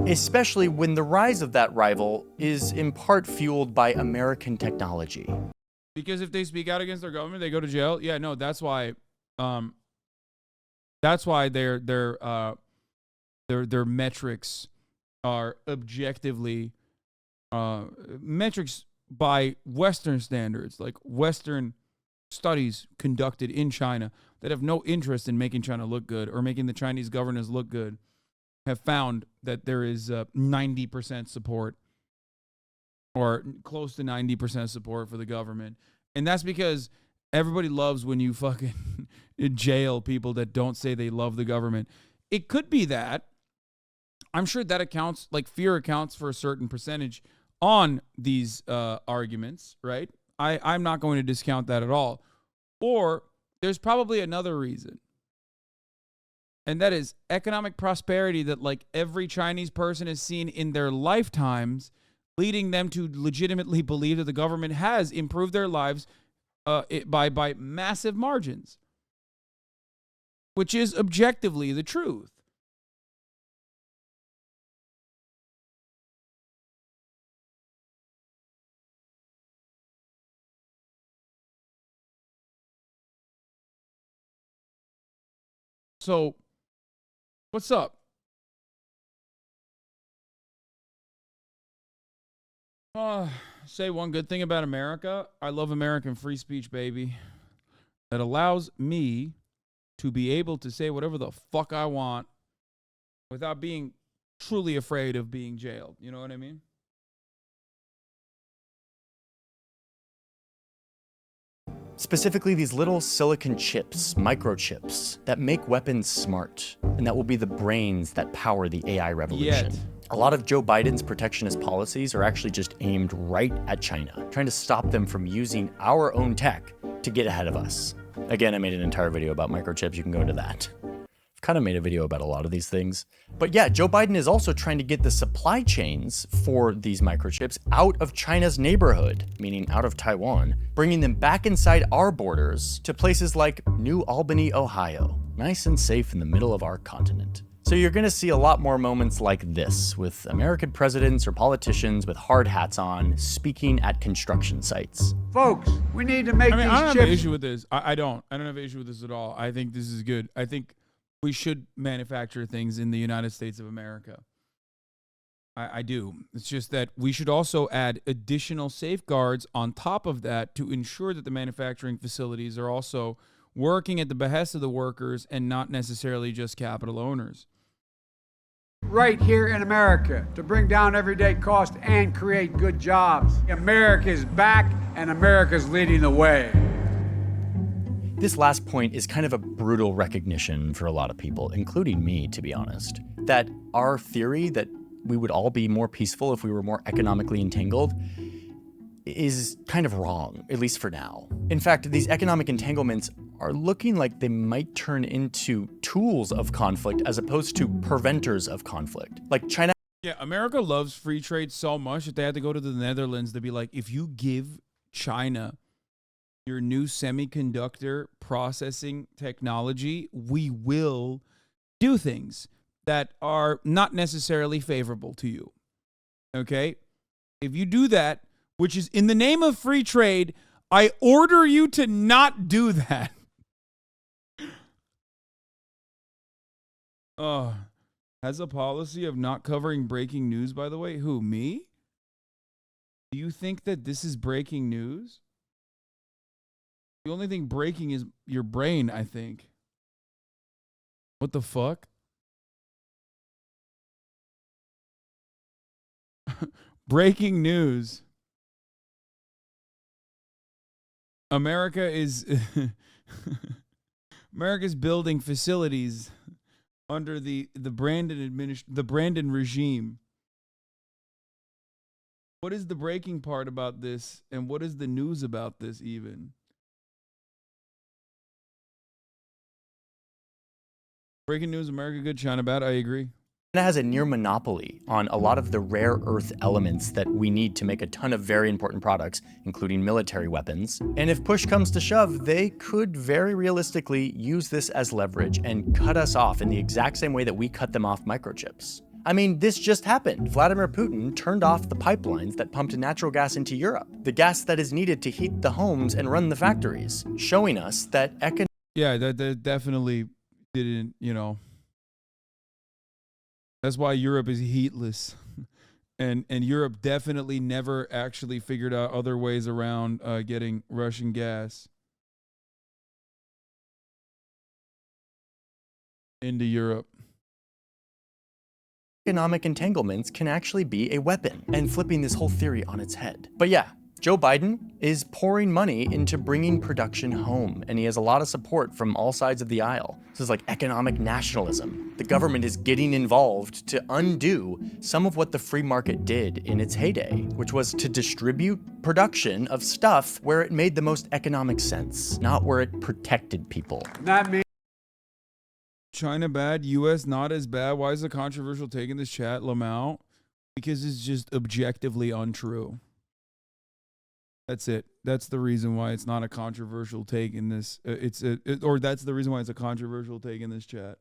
Especially when the rise of that rival is in part fueled by American technology. Because if they speak out against their government, they go to jail. Yeah, no, that's why their metrics are objectively metrics by Western standards, like Western studies conducted in China that have no interest in making China look good or making the Chinese governors look good, have found that there is 90% support or close to 90% support for the government. And that's because everybody loves when you fucking jail people that don't say they love the government. It could be that. I'm sure that accounts, like fear accounts for a certain percentage on these arguments, right? I'm not going to discount that at all. Or there's probably another reason. And that is economic prosperity that like every Chinese person has seen in their lifetimes, leading them to legitimately believe that the government has improved their lives by massive margins, which is objectively the truth. So, what's up? Say one good thing about America. I love American free speech, baby. That allows me to be able to say whatever the fuck I want without being truly afraid of being jailed. You know what I mean? Specifically, these little silicon chips, microchips, that make weapons smart, and that will be the brains that power the AI revolution. A lot of Joe Biden's protectionist policies are actually just aimed right at China, trying to stop them from using our own tech to get ahead of us. Again, I made an entire video about microchips. You can go into that. I've kind of made a video about a lot of these things. But yeah, Joe Biden is also trying to get the supply chains for these microchips out of China's neighborhood, meaning out of Taiwan, bringing them back inside our borders to places like New Albany, Ohio, nice and safe in the middle of our continent. So you're gonna see a lot more moments like this with American presidents or politicians with hard hats on speaking at construction sites. Folks, we need to make these chips. I don't have an issue with this. I don't have an issue with this at all. I think this is good. I think we should manufacture things in the United States of America. I do. It's just that we should also add additional safeguards on top of that to ensure that the manufacturing facilities are also working at the behest of the workers and not necessarily just capital owners. Right here in America to bring down everyday cost and create good jobs. America's back and America's leading the way. This last point is kind of a brutal recognition for a lot of people, including me, to be honest, that our theory that we would all be more peaceful if we were more economically entangled is kind of wrong, at least for now. In fact, these economic entanglements are looking like they might turn into tools of conflict as opposed to preventers of conflict. Like China. Yeah, America loves free trade so much that they had to go to the Netherlands to be like, if you give China your new semiconductor processing technology, we will do things that are not necessarily favorable to you. Okay? If you do that, which is in the name of free trade, I order you to not do that. Has a policy of not covering breaking news, by the way. Who, me? Do you think that this is breaking news? The only thing breaking is your brain, I think. What the fuck? Breaking news. America's building facilities under the Brandon regime. What is the breaking part about this, and what is the news about this even? Breaking news, America good, China bad. I agree. China has a near monopoly on a lot of the rare earth elements that we need to make a ton of very important products, including military weapons. And if push comes to shove, they could very realistically use this as leverage and cut us off in the exact same way that we cut them off microchips. I mean, this just happened. Vladimir Putin turned off the pipelines that pumped natural gas into Europe, the gas that is needed to heat the homes and run the factories, showing us that Yeah, that definitely didn't, you know. That's why Europe is heatless. And Europe definitely never actually figured out other ways around getting Russian gas into Europe. economic entanglements can actually be a weapon, and flipping this whole theory on its head. But yeah, Joe Biden is pouring money into bringing production home, and he has a lot of support from all sides of the aisle. This is like economic nationalism. The government is getting involved to undo some of what the free market did in its heyday, which was to distribute production of stuff where it made the most economic sense, not where it protected people. That means China bad, US not as bad. Why is the controversial take in this chat, Lamau? Because it's just objectively untrue. That's it. That's the reason why it's not a controversial take in this. Or that's the reason why it's a controversial take in this chat.